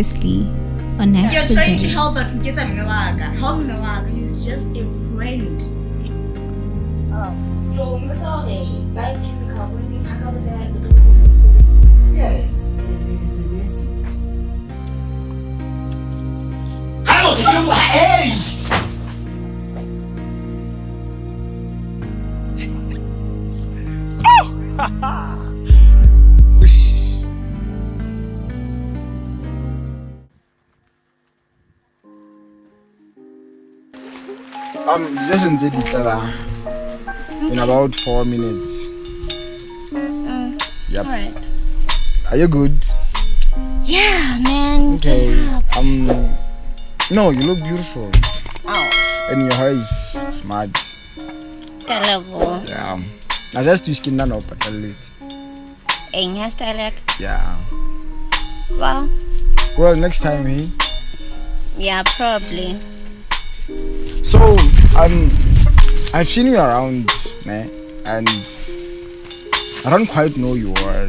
seriously on Exposé. You're trying to help, but he's just a friend. So, Yes, it's a messy. Hey! Just until each other in about 4 minutes. Yep. Alright. Are you good? Yeah, man. Okay. What's up? No, you look beautiful. Oh, And your hair is smart. kalabo. Yeah. I just do skin down up a little. Ang hairstyle like. Yeah. Well, Next time, eh? yeah, probably. So, I've seen you around, né? And I don't quite know you well.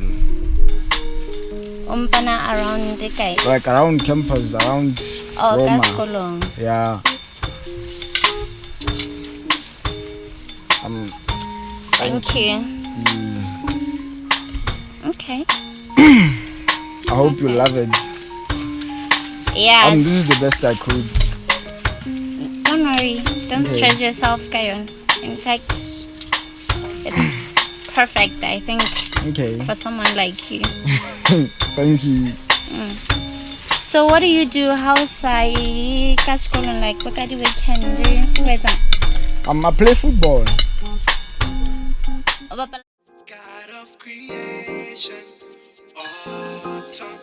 Umpana around the guy. Like around campus, around Oh, Roma. Kaskolong. Yeah. Thank you. Okay. I hope you love it. Yeah. This is the best I could. Don't worry. Don't Okay. stress yourself, Kayon. In fact, it's perfect, I think, Okay. for someone like you. Thank you. So what do you do? How's Kaskolong like? What kind of weekend do you? I play football. God of creation, autumn,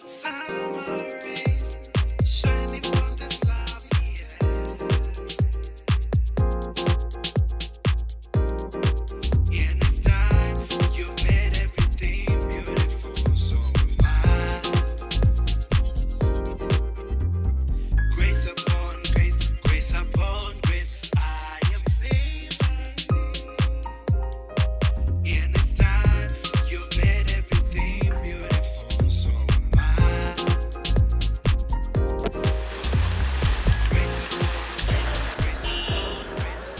summer rays, shining from this lovely air. In its time, you've made everything beautiful, so am I. Grace upon grace, grace upon grace, I am favored. In its time, you've made everything beautiful, so am I. Grace upon grace, grace upon grace, I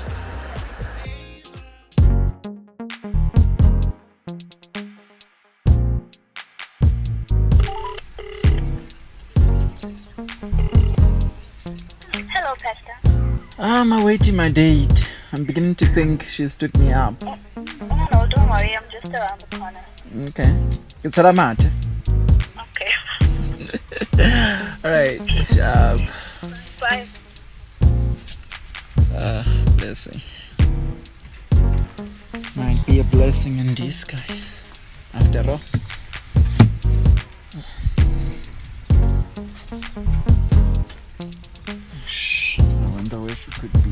am favored. Hello, Pastor. I'm awaiting my date. I'm beginning to think she stood me up. No, don't worry. I'm just around the corner. Okay. It's what I'm at. Okay. Alright, sharp. Bye. Blessing. Might be a blessing in disguise. After all. Shh. I wonder where she could be.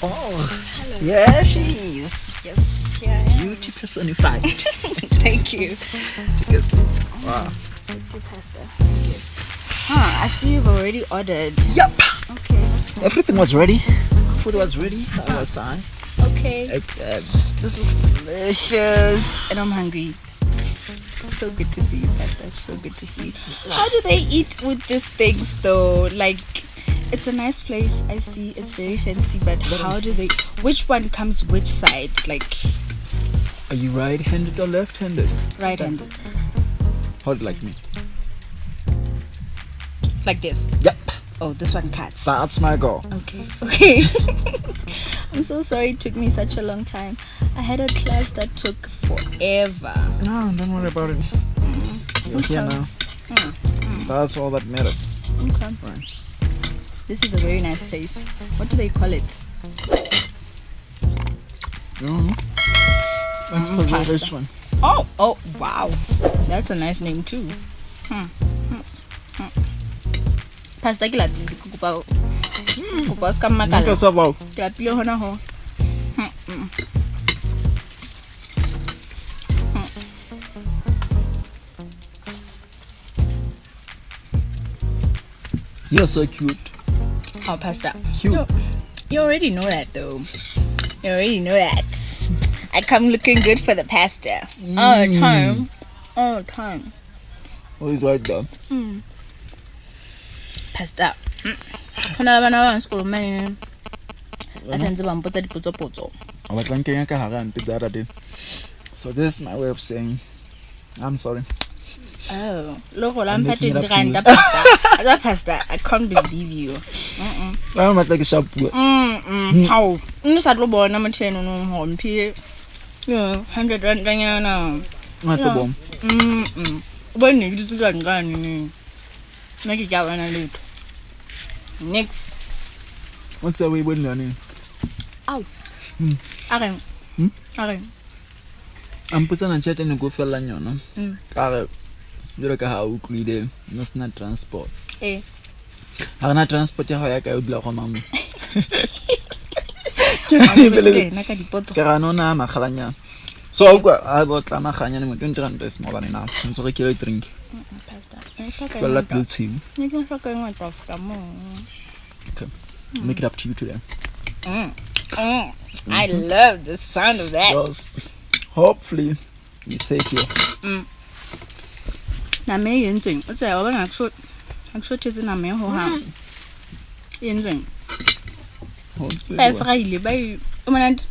Oh, yeah, she is. Yes, yeah. Beauty personified. Thank you. Wow. Thank you, Pastor. Thank you. I see you've already ordered. Yep. Okay, that's nice. Everything was ready. Food was ready. That was fine. Okay. This looks delicious. And I'm hungry. So good to see you, Pastor. So good to see you. How do they eat with these things, though? Like, it's a nice place. I see it's very fancy, but how do they... Which one comes which side? Like, Are you right-handed or left-handed? right-handed. Hold like me. Like this. Yep. Oh, this one cuts. That's my goal. Okay. Okay. I'm so sorry it took me such a long time. I had a class that took forever. No, don't worry about it. You're here now. That's all that matters. Okay. Right. This is a very nice place. What do they call it? Exposé pasta. restaurant. Oh, wow. That's a nice name too. Pasta ke la kupa ska Nka makala. sa vao. Ke la pile hona ho. You're so cute. Oh, Pastor. Cute. You already know that, though. You already know that. I come looking good for the pastor. All the time. All the time. Always right there. Pastor. Hona le bana ba sekolo mane. A sentse ba mpotsa dipotso. I was thinking I can't the other day. So this is my way of saying I'm sorry. Oh, logo la I'm mpha making it up to 20 you. rand, Pastor. As a pastor, I can't believe you. I'm not like a sharp word. How? No sa tlo bona motho no ho mphe. Yeah, 100 rand banyana. Not the bomb. Bone ke ditse ngani ni. Nna ke ja bana letho. Next. What's the way we're learning? Are. I'm putting a chat and go for Lanyona. You're like how we did. No, not transport. Eh. I'm not transport. I would block on mom. Naka dipotso. Caranona, Machalanya. So I got Lamachanya and 20 rand is more than enough. I'm sorry, kill drink. Pastor. Well, let me see. You can fuck going with off the moon. Okay. Make it up to you today. I love the sound of that. Because hopefully you safe here. Na me yentseng. O tsaya wa bana akso tshetse na me ho ha. Yentseng. Ba fraile ba o monant.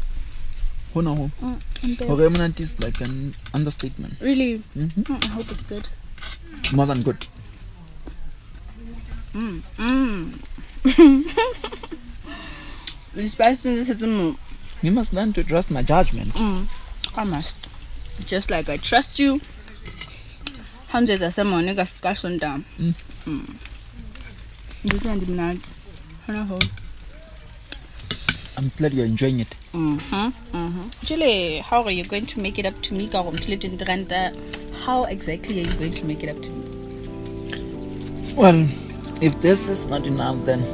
Hono. Remnant is like an understatement. Really? I hope it's good. More than good. This person is You must learn to trust my judgment. I must. Just like I trust you. Hundreds of someone niggas discussion down. You can't deny it. I'm glad you're enjoying it. Actually, how are you going to make it up to me? How exactly are you going to make it up to me? Well, if this is not enough, then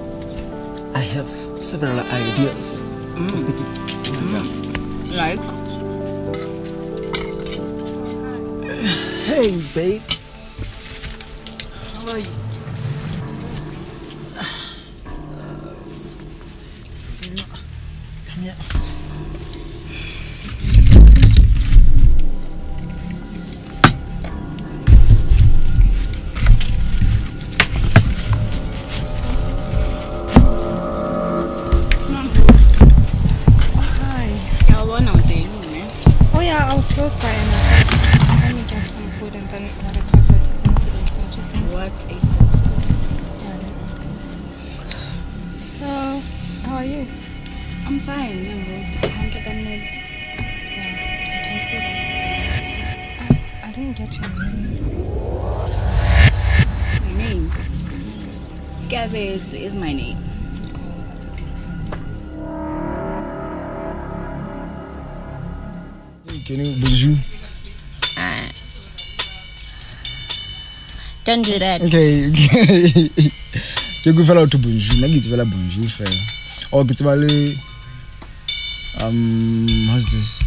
I have several ideas. Likes? Hey, babe. How are you? Come here. Oh yeah, I was close by and I thought, let me get some food and then what a perfect incident started. What a coincidence. So, how are you? I'm fine. Yeah, I can see that. I didn't get your name. My name? Cabbage is my name. Bonjour. Don't do that. Okay. Ke go fela to bonjour. Nna ke tsela bonjour fela. Oh, ke tseba le what's this?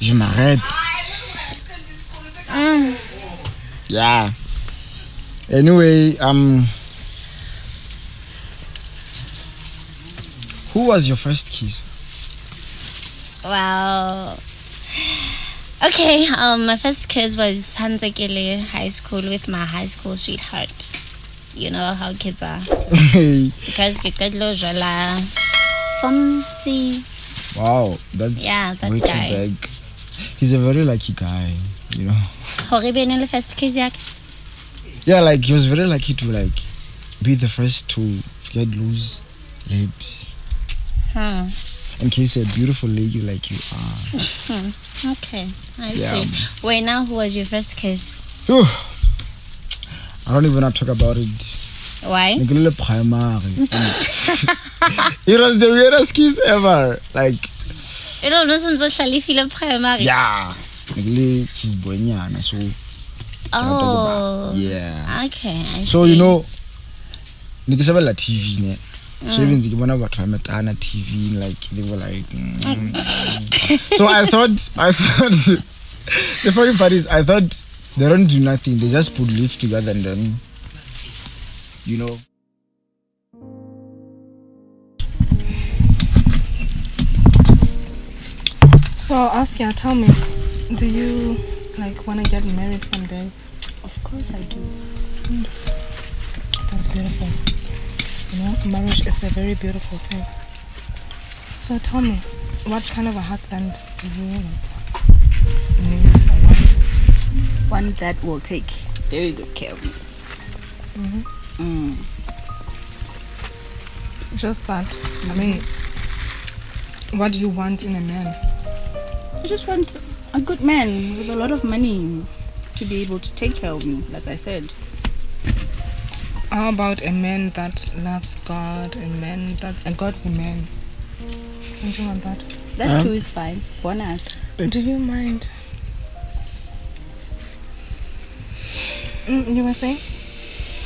Je m'arrête. Yeah. Anyway, who was your first kiss? Well, okay, my first kiss was Hanzakele High School with my high school sweetheart. You know how kids are. Because Kikadlo Jola Fonsi. Wow, that's that way guy. too big. He's a very lucky guy, you know. Horrible first kiss yak. Yeah, like he was very lucky to like be the first to get loose lips. In case you're a beautiful lady like you are. Okay, I see. Wait, now who was your first kiss? Whew. I don't even want to talk about it. Why? Primary. It was the weirdest kiss ever. Like, You don't know so feel primary. yeah. She's boyana, so Oh. yeah. Okay, I So see. you know, nikisabela TV ne. So even zikibona batho ba metana TV, like they were like So I thought the funny part is I thought they don't do nothing, they just put lips together and then you know So Askia, tell me, do you like want to get married someday? Of course I do. That's beautiful. You know, marriage is a very beautiful thing. So tell me, what kind of a husband do you need? One that will take very good care of me. Just that. I mean, what do you want in a man? I just want a good man with a lot of money to be able to take care of me, like I said. How about a man that loves God, a godly man? Don't you want that? That too is fine. Bonus. Do you mind? You were saying?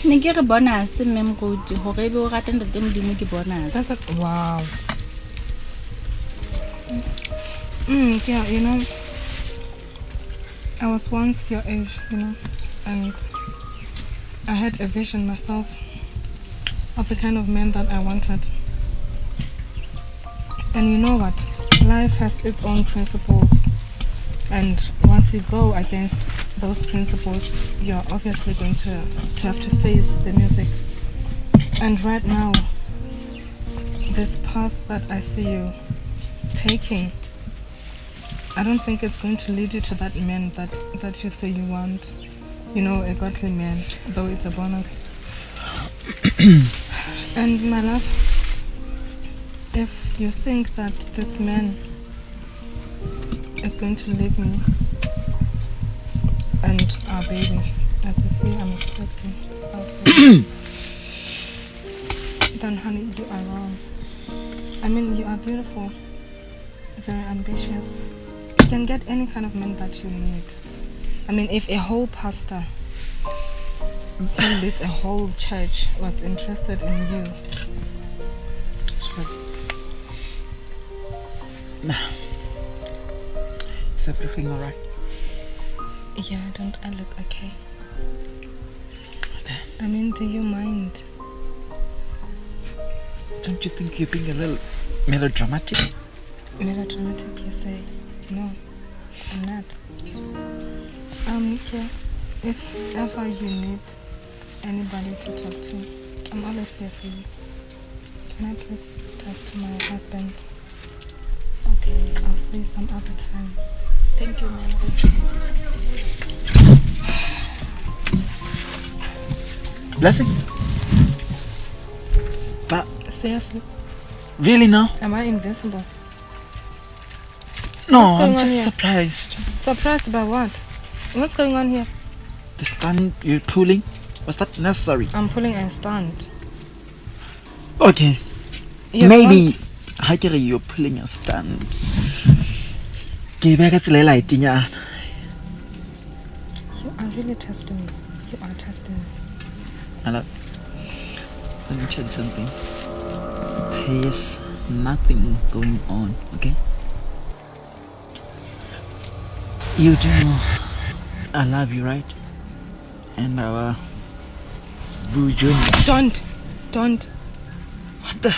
Ne ke re bonus mem go di hore be o rata ntate modimo ke bonus. That's a wow. Yeah, you know, I was once your age, you know, and I had a vision myself of the kind of man that I wanted. And you know what? Life has its own principles, and once you go against those principles, you're obviously going to have to face the music. And right now, this path that I see you taking, I don't think it's going to lead you to that man that you say you want. You know, a godly man, though it's a bonus. And my love, if you think that this man is going to leave me and our baby, as you see, I'm expecting out for you, then honey, you are wrong. I mean, you are beautiful, very ambitious. You can get any kind of man that you need. I mean, if a whole pastor who leads a whole church was interested in you. That's right. Now, is everything alright? Yeah, don't I look okay? I mean, do you mind? Don't you think you're being a little melodramatic? Melodramatic, you say? No, I'm not. Yeah, if ever you need anybody to talk to, I'm always here for you. Can I please talk to my husband? Okay, I'll see you some other time. Thank you, ma'am. Blessing? But Seriously? really now? Am I invincible? No, What's going I'm on just here? surprised. Surprised by what? What's going on here? The stand you're pulling, was that necessary? I'm pulling a stand. Okay, You're maybe you're pulling a stand. You are really testing me. You are testing me. Let me check something. There's nothing going on, okay? You do know I love you, right? And our boo journey. Don't. What the?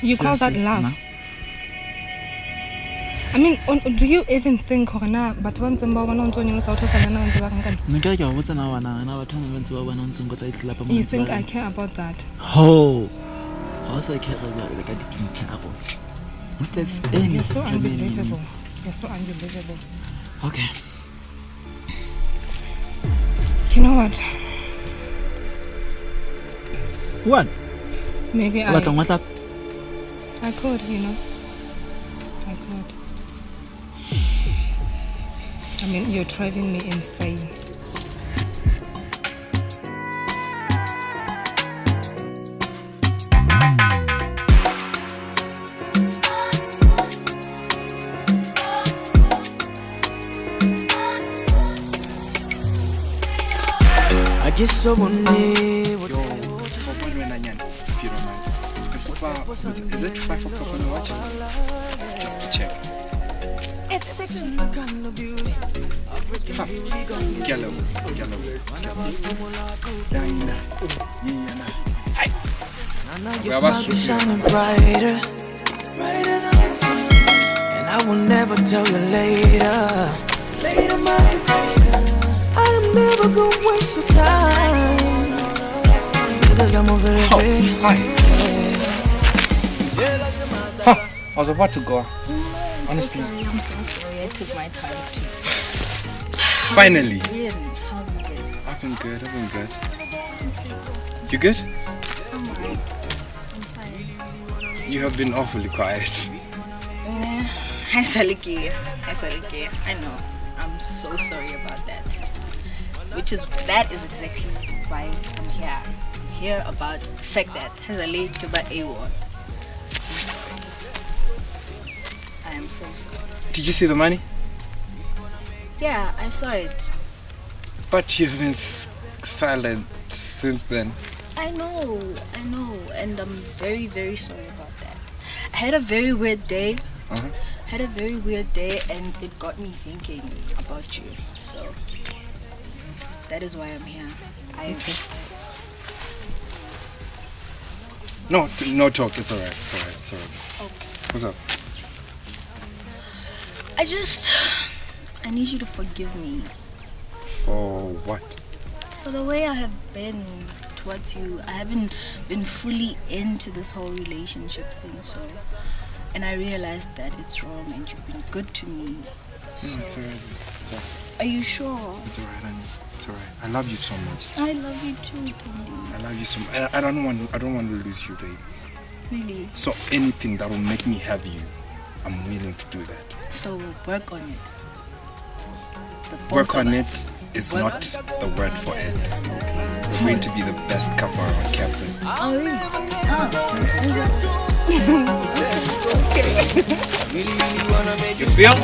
You call that Seriously, love? Ma? I mean, do you even think Corona, but when you think I care about that? Oh, also I care about the guitar. What is You're so unbelievable. You're so unbelievable. Okay. You know what? What? Maybe What on WhatsApp? I could, you know. I could. I mean, you're driving me insane. I guess so one day. Yo, if you don't mind. Is it 5 o'clock when you're watching? Just to check. It's sex in my kind of beauty. African beauty gone. Yellow. Now your smile be shining brighter, brighter than will never tell you later. Later might be greater. I am never gonna waste your time. Because I'm over it. Hi. I was about to go. Honestly. I'm so sorry. I took my time too. Finally. Ian, how have you been? I've been good. You good? I'm alright. I'm fine. You have been awfully quiet. Hi Saliki. I know. I'm so sorry about that. That is exactly why I'm here. Here about the fact that Hazali Kiba A1. I'm sorry. I am so sorry. Did you see the money? Yeah, I saw it. But you've been silent since then. I know, and I'm very, very sorry about that. I had a very weird day. And it got me thinking about you. So that is why I'm here. No talk. It's alright. Okay. What's up? I need you to forgive me For what? for the way I have been towards you. I haven't been fully into this whole relationship thing, and I realized that it's wrong, and you've been good to me. No, it's alright. Are you sure? It's alright, honey. It's alright. I love you so much. I love you too, Tony. I love you so much. I don't want to lose you, babe. Really. So anything that will make me have you, I'm willing to do that. So work on it. Work on it is not the word for it. We're going to be the best couple on campus. You feel?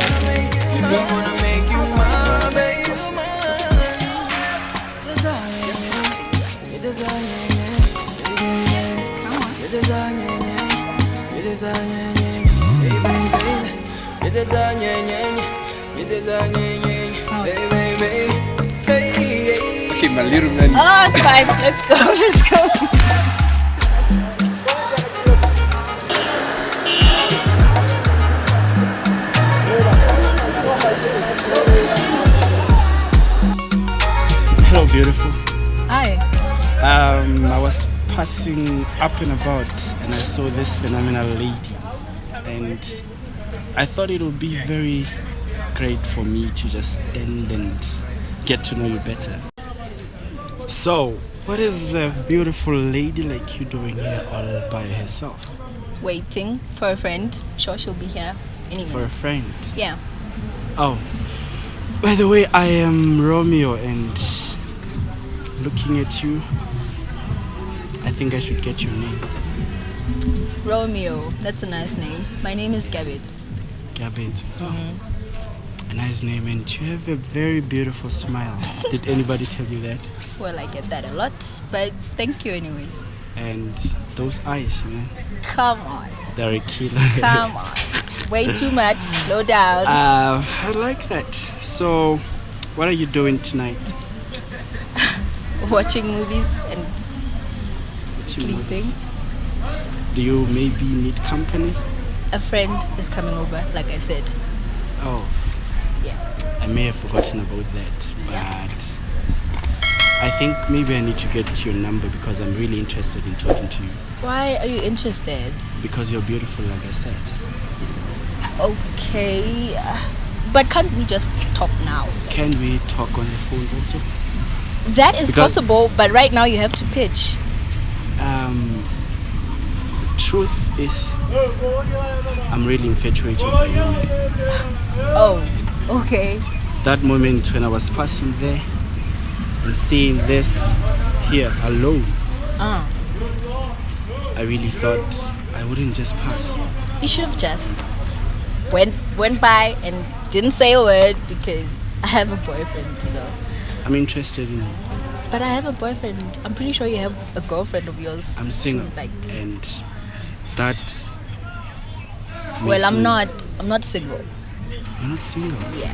Okay, my little man. Oh, it's fine. Let's go. Hello, beautiful. Hi. I was passing up and about and I saw this phenomenal lady, and I thought it would be very great for me to just stand and get to know you better. So, what is a beautiful lady like you doing here all by herself? Waiting for a friend. Sure, she'll be here any minute. For a friend? Yeah. Oh, by the way, I am Romeo, and looking at you, I think I should get your name. Romeo. That's a nice name. My name is Gabit. Gabit. Oh. A nice name, and you have a very beautiful smile. Did anybody tell you that? Well, I get that a lot, but thank you anyways. And those eyes, man. Come on. They're a killer. Come on. Way too much. Slow down. I like that. So, what are you doing tonight? Watching movies and sleeping. Do you maybe need company? A friend is coming over, like I said. Oh. Yeah. I may have forgotten about that, but I think maybe I need to get your number because I'm really interested in talking to you. Why are you interested? Because you're beautiful, like I said. Okay, but can't we just stop now? Can we talk on the phone also? That is possible, but right now you have to pitch. Truth is, I'm really infatuated by you. Oh, okay. That moment when I was passing there and seeing this here alone, I really thought I wouldn't just pass. You should have just went by and didn't say a word because I have a boyfriend, so. I'm interested in you. But I have a boyfriend. I'm pretty sure you have a girlfriend of yours. I'm single, and that. Well, I'm not single. You're not single? Yeah.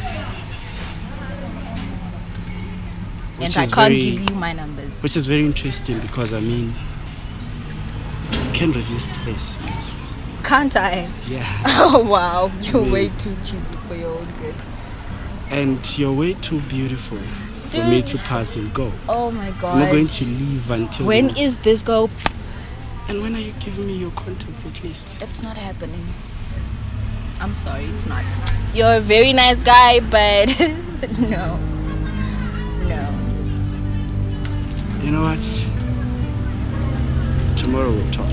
Which and I can't give you my numbers. Which is very interesting because I mean, you can't resist this, man. Can't I? Yeah. Oh wow, you're Me. way too cheesy for your own good. And you're way too beautiful for me to pass and go. Oh my god. I'm not going to leave until. When then. is this go? And when are you giving me your contacts at least? It's not happening. I'm sorry, it's not. You're a very nice guy, but no. No. You know what? Tomorrow we'll talk.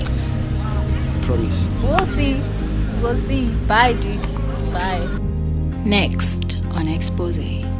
Promise. We'll see. We'll see. Bye, dude. Bye. Next on Exposé.